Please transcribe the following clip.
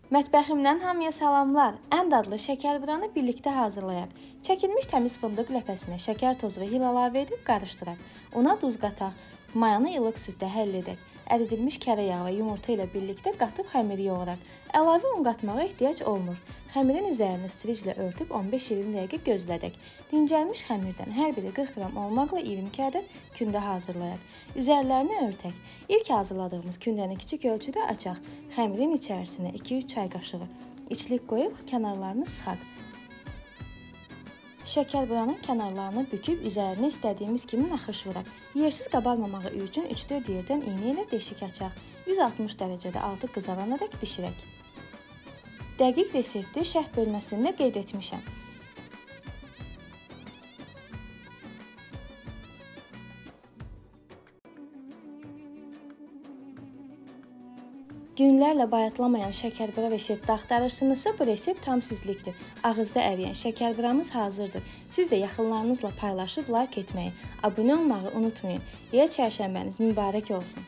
Mətbəximdən hamıya salamlar. Ən dadlı şəkərburanı birlikdə hazırlayaq. Çəkilmiş təmiz fındıq ləpəsinə şəkər tozu və hil əlavə edib qarışdıraq. Una duz qataq. Mayanı ilıq süddə həll edək. Əridilmiş kərə yağı və yumurta ilə birlikdə qatıb xəmiri yoğuraq. Əlavə un qatmağa ehtiyac olmur. Xəmirin üzərini striclə örtüb 15-20 dəqiqə gözlədək. Dincəlmiş xəmirdən hər biri 40 qram olmaqla 22 ədəd kündə hazırlayaq. Üzərlərini örtək. İlk hazırladığımız kündəni kiçik ölçüdə açaq. Xəmirin içərisinə 2-3 çay qaşığı içlik qoyub kənarlarını sıxaq. Şəkərburanın kənarlarını büküb üzərinə istədiyimiz kimi naxış vuraq. Yersiz qabarmamağı üçün 3-4 yerdən iynə ilə deşik açaq. 160 dərəcədə altı qızarana dək bişirək. Dəqiq resepti şərh bölməsində qeyd etmişəm. Günlərlə bayatlamayan şəkərbura resepti axtarırsınızsa, bu resept tam sizlikdir. Ağızda əriyən şəkərburamız hazırdır. Siz də yaxınlarınızla paylaşıb like etməyi, abunə olmağı unutmayın. Yel çərşənbəniz mübarək olsun.